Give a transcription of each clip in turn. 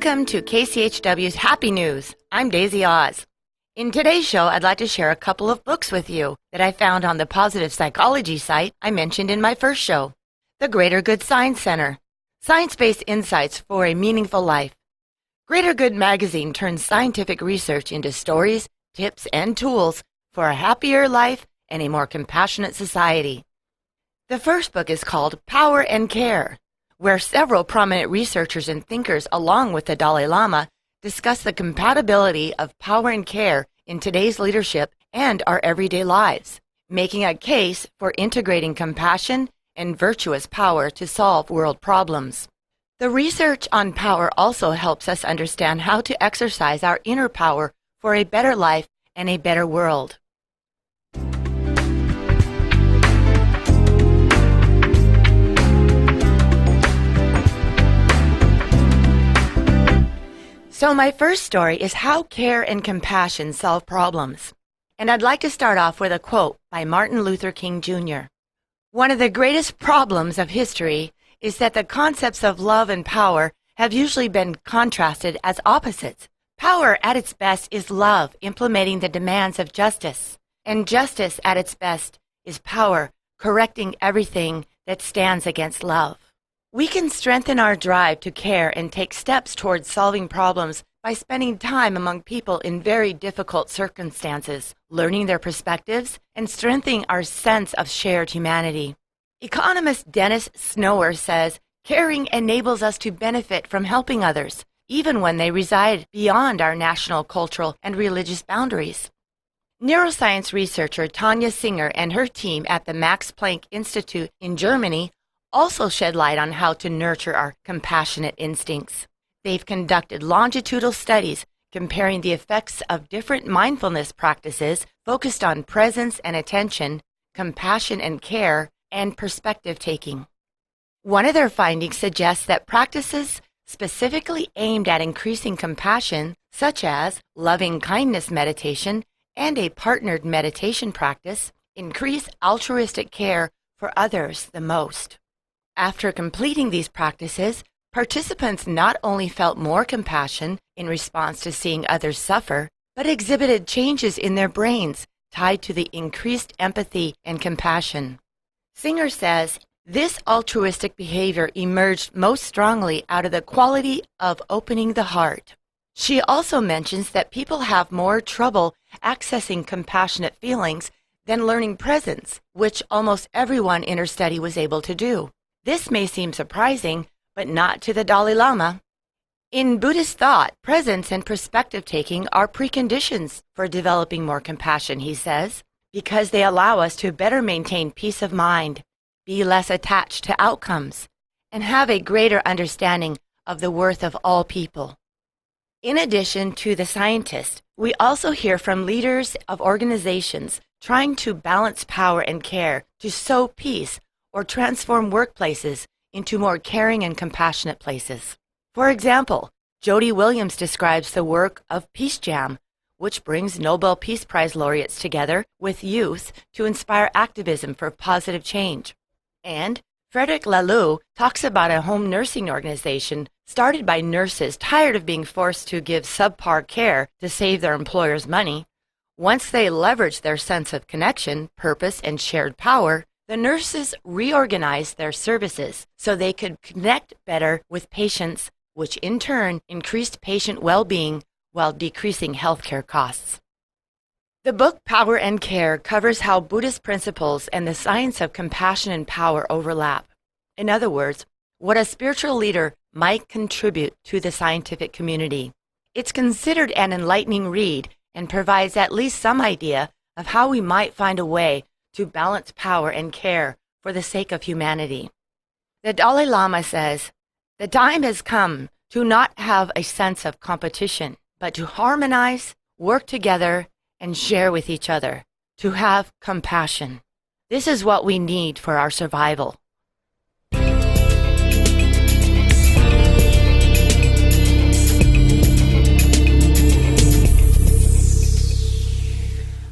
Welcome to KCHW's Happy News. I'm Daisy Oz. In today's show, I'd like to share a couple of books with you that I found on the Positive Psychology site I mentioned in my first show. The Greater Good Science Center, Science-Based Insights for a Meaningful Life. Greater Good magazine turns scientific research into stories, tips, and tools for a happier life and a more compassionate society. The first book is called Power and Care, where several prominent researchers and thinkers, along with the Dalai Lama, discuss the compatibility of power and care in today's leadership and our everyday lives, making a case for integrating compassion and virtuous power to solve world problems. The research on power also helps us understand how to exercise our inner power for a better life and a better world. So my first story is how care and compassion solve problems. And I'd like to start off with a quote by Martin Luther King Jr. One of the greatest problems of history is that the concepts of love and power have usually been contrasted as opposites. Power at its best is love implementing the demands of justice. And justice at its best is power correcting everything that stands against love. We can strengthen our drive to care and take steps towards solving problems by spending time among people in very difficult circumstances, learning their perspectives, and strengthening our sense of shared humanity. Economist Dennis Snower says, caring enables us to benefit from helping others, even when they reside beyond our national, cultural, and religious boundaries. Neuroscience researcher Tanya Singer and her team at the Max Planck Institute in Germany also shed light on how to nurture our compassionate instincts. They've conducted longitudinal studies comparing the effects of different mindfulness practices focused on presence and attention, compassion and care, and perspective taking. One of their findings suggests that practices specifically aimed at increasing compassion, such as loving kindness meditation and a partnered meditation practice, increase altruistic care for others the most. After completing these practices, participants not only felt more compassion in response to seeing others suffer, but exhibited changes in their brains tied to the increased empathy and compassion. Singer says, this altruistic behavior emerged most strongly out of the quality of opening the heart. She also mentions that people have more trouble accessing compassionate feelings than learning presence, which almost everyone in her study was able to do. This may seem surprising, but not to the Dalai Lama. In Buddhist thought, presence and perspective taking are preconditions for developing more compassion, he says, because they allow us to better maintain peace of mind, be less attached to outcomes, and have a greater understanding of the worth of all people. In addition to the scientists, we also hear from leaders of organizations trying to balance power and care to sow peace or transform workplaces into more caring and compassionate places. For example, Jody Williams describes the work of Peace Jam, which brings Nobel Peace Prize laureates together with youth to inspire activism for positive change. And Frederic Laloux talks about a home nursing organization started by nurses tired of being forced to give subpar care to save their employers money. Once they leveraged their sense of connection, purpose, and shared power, the nurses reorganized their services so they could connect better with patients, which in turn increased patient well-being while decreasing healthcare costs. The book Power and Care covers how Buddhist principles and the science of compassion and power overlap. In other words, what a spiritual leader might contribute to the scientific community. It's considered an enlightening read and provides at least some idea of how we might find a way to balance power and care for the sake of humanity. The Dalai Lama says, "The time has come to not have a sense of competition, but to harmonize, work together, and share with each other, to have compassion. This is what we need for our survival."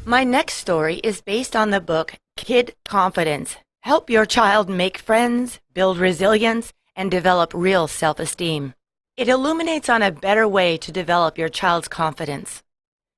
My next story is based on the book Kid Confidence. Help your child make friends, build resilience, and develop real self-esteem. It illuminates on a better way to develop your child's confidence.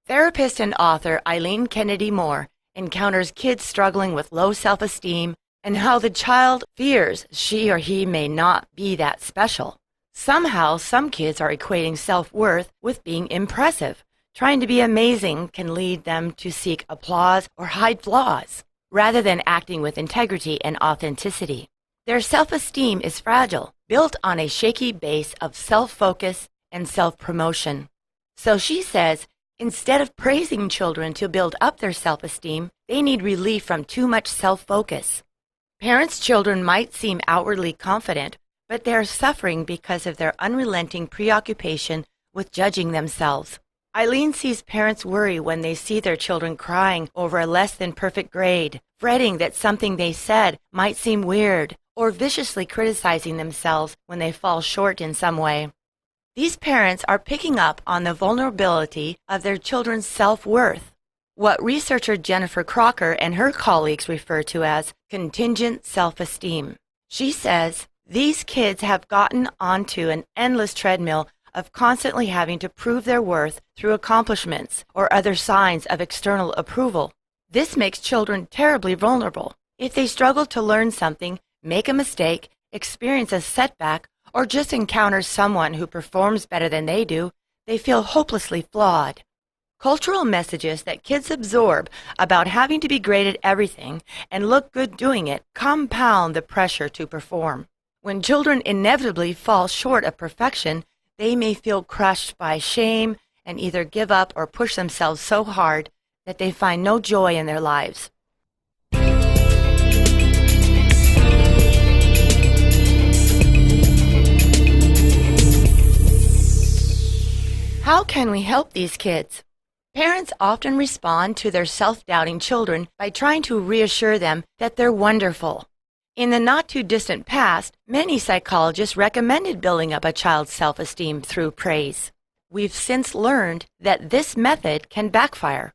Therapist and author Eileen Kennedy Moore encounters kids struggling with low self-esteem and how the child fears she or he may not be that special. Somehow, some kids are equating self-worth with being impressive. Trying to be amazing can lead them to seek applause or hide flaws, rather than acting with integrity and authenticity. Their self-esteem is fragile, built on a shaky base of self-focus and self-promotion. So she says, instead of praising children to build up their self-esteem, they need relief from too much self-focus. Parents' children might seem outwardly confident, but they are suffering because of their unrelenting preoccupation with judging themselves. Eileen sees parents worry when they see their children crying over a less than perfect grade, fretting that something they said might seem weird, or viciously criticizing themselves when they fall short in some way. These parents are picking up on the vulnerability of their children's self-worth, what researcher Jennifer Crocker and her colleagues refer to as contingent self-esteem. She says, these kids have gotten onto an endless treadmill of constantly having to prove their worth through accomplishments or other signs of external approval. This makes children terribly vulnerable. If they struggle to learn something, make a mistake, experience a setback, or just encounter someone who performs better than they do, they feel hopelessly flawed. Cultural messages that kids absorb about having to be great at everything and look good doing it compound the pressure to perform. When children inevitably fall short of perfection, they may feel crushed by shame and either give up or push themselves so hard that they find no joy in their lives. How can we help these kids? Parents often respond to their self-doubting children by trying to reassure them that they're wonderful. In the not-too-distant past, many psychologists recommended building up a child's self-esteem through praise. We've since learned that this method can backfire.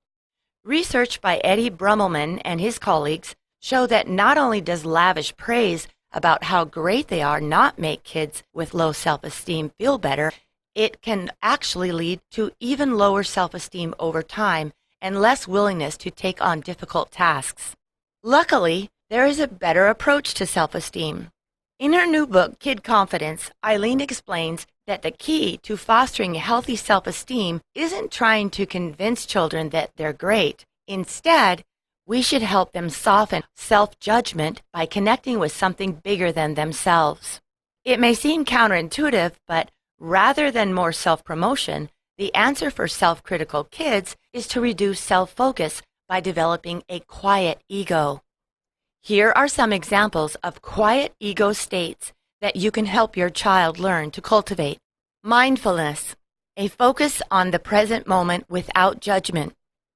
Research by Eddie Brummelman and his colleagues show that not only does lavish praise about how great they are not make kids with low self-esteem feel better, it can actually lead to even lower self-esteem over time and less willingness to take on difficult tasks. Luckily, there is a better approach to self-esteem. In her new book, Kid Confidence, Eileen explains that the key to fostering healthy self-esteem isn't trying to convince children that they're great. Instead, we should help them soften self-judgment by connecting with something bigger than themselves. It may seem counterintuitive, but rather than more self-promotion, the answer for self-critical kids is to reduce self-focus by developing a quiet ego. Here are some examples of quiet ego states that you can help your child learn to cultivate. Mindfulness, a focus on the present moment without judgment.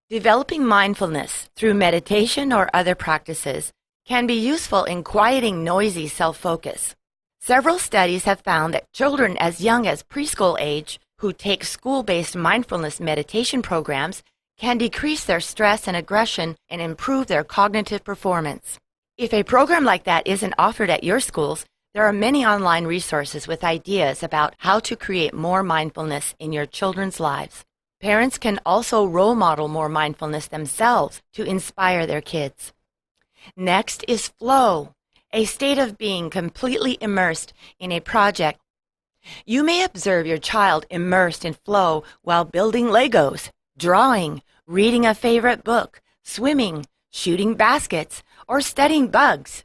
Developing mindfulness through meditation or other practices can be useful in quieting noisy self-focus. Several studies have found that children as young as preschool age who take school-based mindfulness meditation programs can decrease their stress and aggression and improve their cognitive performance. If a program like that isn't offered at your schools, there are many online resources with ideas about how to create more mindfulness in your children's lives. Parents can also role model more mindfulness themselves to inspire their kids. Next is flow, a state of being completely immersed in a project. You may observe your child immersed in flow while building Legos, drawing, reading a favorite book, swimming, shooting baskets, or studying bugs.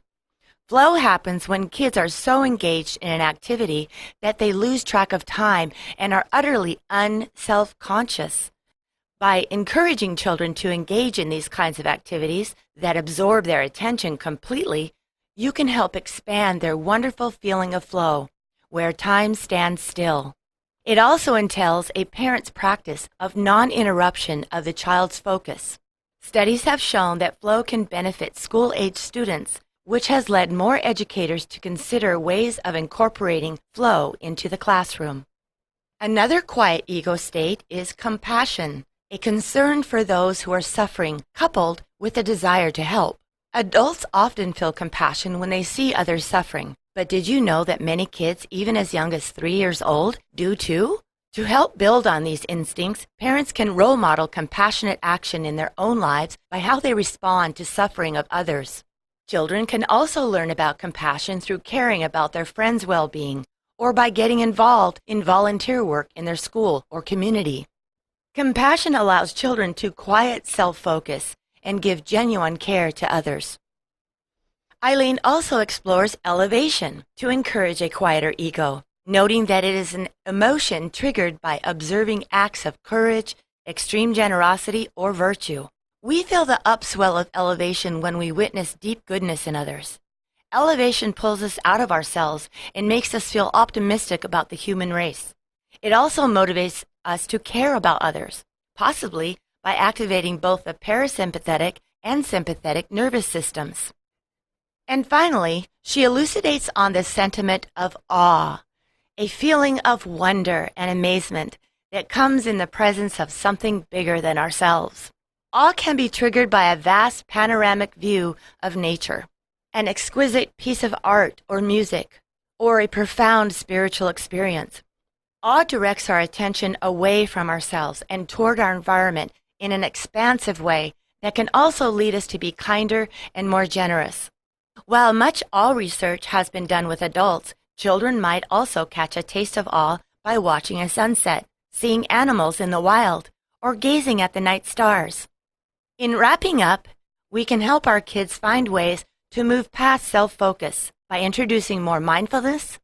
Flow happens when kids are so engaged in an activity that they lose track of time and are utterly unself-conscious. By encouraging children to engage in these kinds of activities that absorb their attention completely, you can help expand their wonderful feeling of flow, where time stands still. It also entails a parent's practice of non-interruption of the child's focus. Studies have shown that flow can benefit school-age students, which has led more educators to consider ways of incorporating flow into the classroom. Another quiet ego state is compassion, a concern for those who are suffering, coupled with a desire to help. Adults often feel compassion when they see others suffering, but did you know that many kids, even as young as 3 years old, do too? To help build on these instincts, parents can role model compassionate action in their own lives by how they respond to suffering of others. Children can also learn about compassion through caring about their friends' well-being, or by getting involved in volunteer work in their school or community. Compassion allows children to quiet self-focus and give genuine care to others. Eileen also explores elevation to encourage a quieter ego, noting that it is an emotion triggered by observing acts of courage, extreme generosity, or virtue. We feel the upswell of elevation when we witness deep goodness in others. Elevation pulls us out of ourselves and makes us feel optimistic about the human race. It also motivates us to care about others, possibly by activating both the parasympathetic and sympathetic nervous systems. And finally, she elucidates on the sentiment of awe, a feeling of wonder and amazement that comes in the presence of something bigger than ourselves. Awe can be triggered by a vast panoramic view of nature, an exquisite piece of art or music, or a profound spiritual experience. Awe directs our attention away from ourselves and toward our environment in an expansive way that can also lead us to be kinder and more generous. While much awe research has been done with adults, children might also catch a taste of awe by watching a sunset, seeing animals in the wild, or gazing at the night stars. In wrapping up, we can help our kids find ways to move past self-focus by introducing more mindfulness,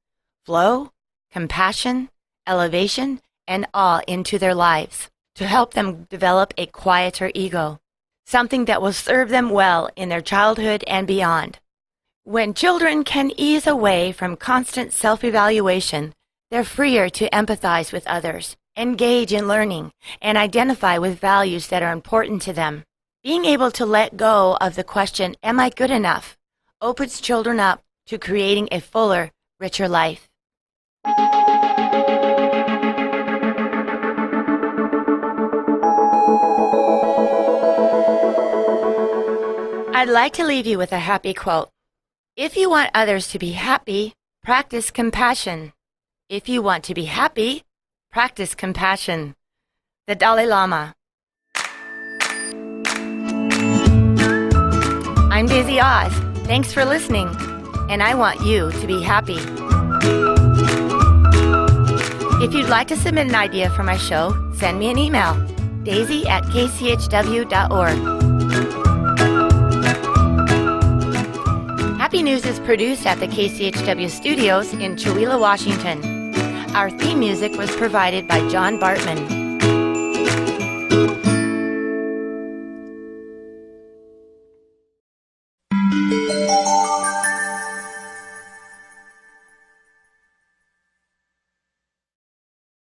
flow, compassion, elevation, and awe into their lives to help them develop a quieter ego, something that will serve them well in their childhood and beyond. When children can ease away from constant self-evaluation, they're freer to empathize with others, engage in learning, and identify with values that are important to them. Being able to let go of the question, "Am I good enough?" opens children up to creating a fuller, richer life. I'd like to leave you with a happy quote. If you want others to be happy, practice compassion. If you want to be happy, practice compassion. The Dalai Lama. I'm Daisy Oz. Thanks for listening, and I want you to be happy. If you'd like to submit an idea for my show, send me an email, daisy@kchw.org. Happy News is produced at the KCHW studios in Chewelah, Washington. Our theme music was provided by John Bartman.